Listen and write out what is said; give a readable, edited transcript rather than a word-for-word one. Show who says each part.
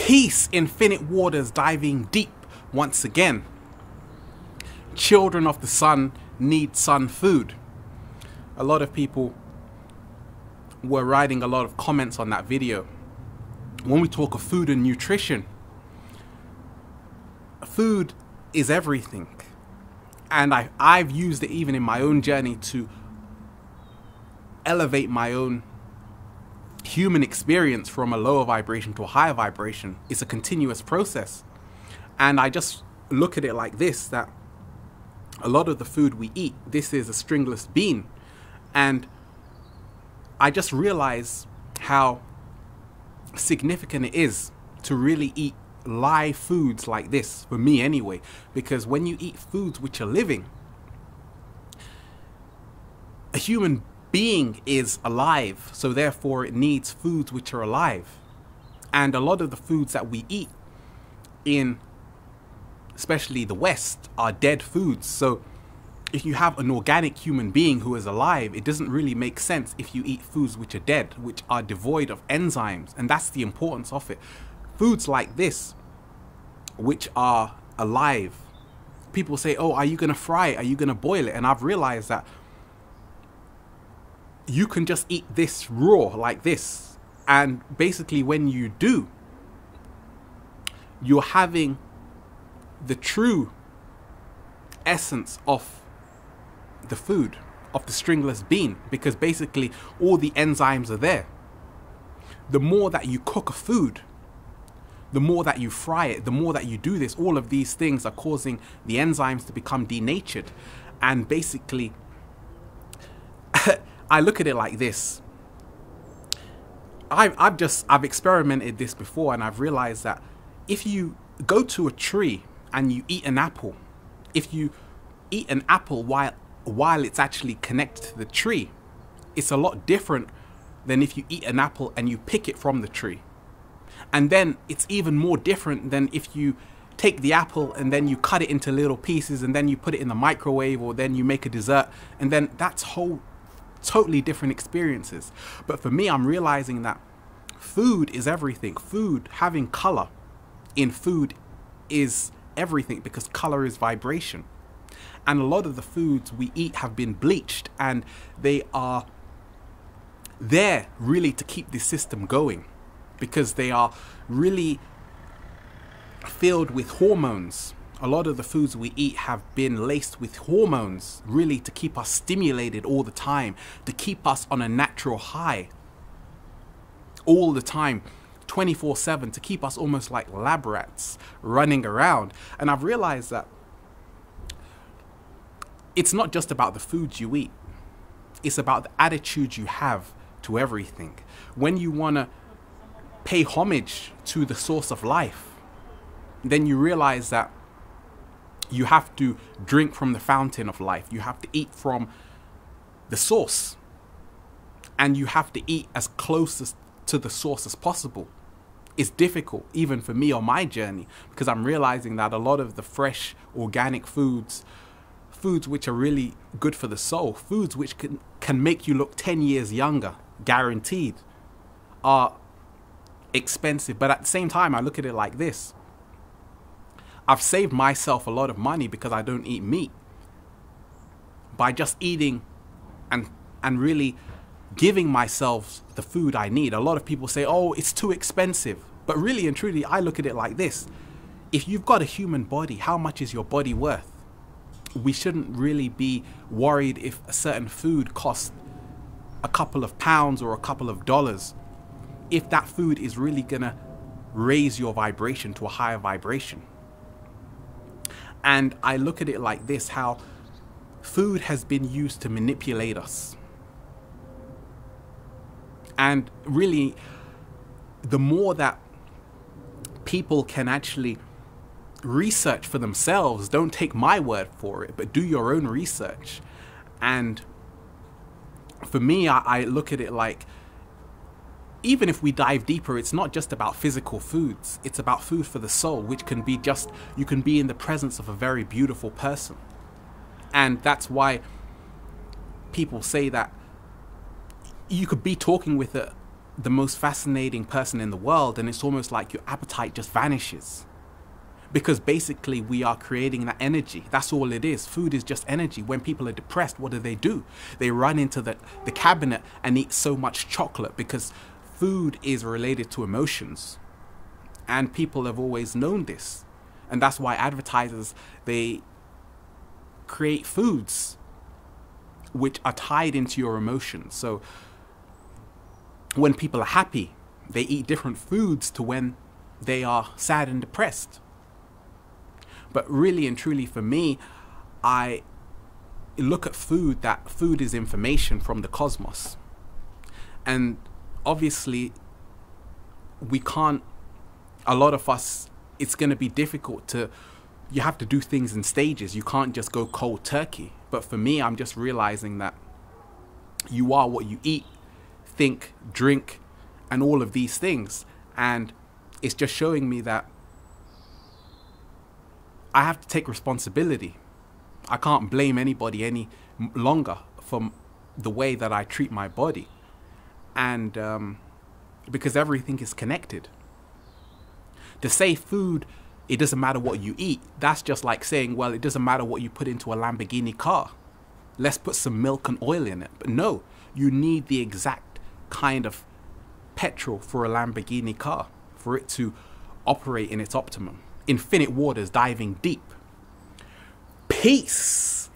Speaker 1: Peace, infinite waters diving deep once again. Children of the sun need sun food. A lot of people were writing a lot of comments on that video. When we talk of food and nutrition, food is everything. And I've used it even in my own journey to elevate my own human experience from a lower vibration to a higher vibration. It's a continuous process. And I just look at it like this, that a lot of the food we eat, this is a stringless bean. And I just realize how significant it is to really eat live foods like this, for me anyway, because when you eat foods which are living, a human being is alive, so therefore it needs foods which are alive. And a lot of the foods that we eat in especially the West are dead foods. So if you have an organic human being who is alive, it doesn't really make sense if you eat foods which are dead, which are devoid of enzymes. And that's the importance of it. Foods like this, which are alive, people say, oh, are you going to fry it? Are you going to boil it? And I've realized that you can just eat this raw like this. And basically when you do, you're having the true essence of the food, of the stringless bean, because basically all the enzymes are there. The more that you cook a food, the more that you fry it, the more that you do this, all of these things are causing the enzymes to become denatured. And basically, I look at it like this. I've experimented this before, and I've realized that if you go to a tree and you eat an apple, if you eat an apple while it's actually connected to the tree, it's a lot different than if you eat an apple and you pick it from the tree. And then it's even more different than if you take the apple and then you cut it into little pieces and then you put it in the microwave, or then you make a dessert, and then that's totally different experiences. But for me, I'm realizing that food is everything. Food, having color in food is everything, because color is vibration. And a lot of the foods we eat have been bleached, and they are there really to keep the system going, because they are really filled with hormones. A lot of the foods we eat have been laced with hormones, really to keep us stimulated all the time, to keep us on a natural high all the time, 24/7, to keep us almost like lab rats running around. And I've realized that it's not just about the foods you eat, it's about the attitude you have to everything. When you want to pay homage to the source of life, then you realize that you have to drink from the fountain of life. You have to eat from the source, and you have to eat as close to the source as possible. It's difficult, even for me on my journey, because I'm realizing that a lot of the fresh organic foods which are really good for the soul, foods which can make you look 10 years younger, guaranteed, are expensive. But at the same time, I look at it like this. I've saved myself a lot of money because I don't eat meat, by just eating and really giving myself the food I need. A lot of people say, oh, it's too expensive. But really and truly, I look at it like this. If you've got a human body, how much is your body worth? We shouldn't really be worried if a certain food costs a couple of pounds or a couple of dollars, if that food is really gonna raise your vibration to a higher vibration. And I look at it like this, how food has been used to manipulate us. And really, the more that people can actually research for themselves, don't take my word for it, but do your own research. And for me, I look at it like, even if we dive deeper, it's not just about physical foods. It's about food for the soul, which can be just, you can be in the presence of a very beautiful person. And that's why people say that you could be talking with the most fascinating person in the world, and it's almost like your appetite just vanishes. Because basically we are creating that energy. That's all it is. Food is just energy. When people are depressed, what do? They run into the cabinet and eat so much chocolate, because food is related to emotions. And people have always known this. And that's why advertisers, they create foods which are tied into your emotions. So when people are happy, they eat different foods to when they are sad and depressed. But really and truly for me, I look at food, that food is information from the cosmos. And obviously, we can't, a lot of us, it's going to be difficult to, you have to do things in stages. You can't just go cold turkey. But for me, I'm just realizing that you are what you eat, think, drink, and all of these things. And it's just showing me that I have to take responsibility. I can't blame anybody any longer for the way that I treat my body. And because everything is connected. To say food, it doesn't matter what you eat, that's just like saying, well, it doesn't matter what you put into a Lamborghini car. Let's put some milk and oil in it. But no, you need the exact kind of petrol for a Lamborghini car for it to operate in its optimum. Infinite waters diving deep. Peace.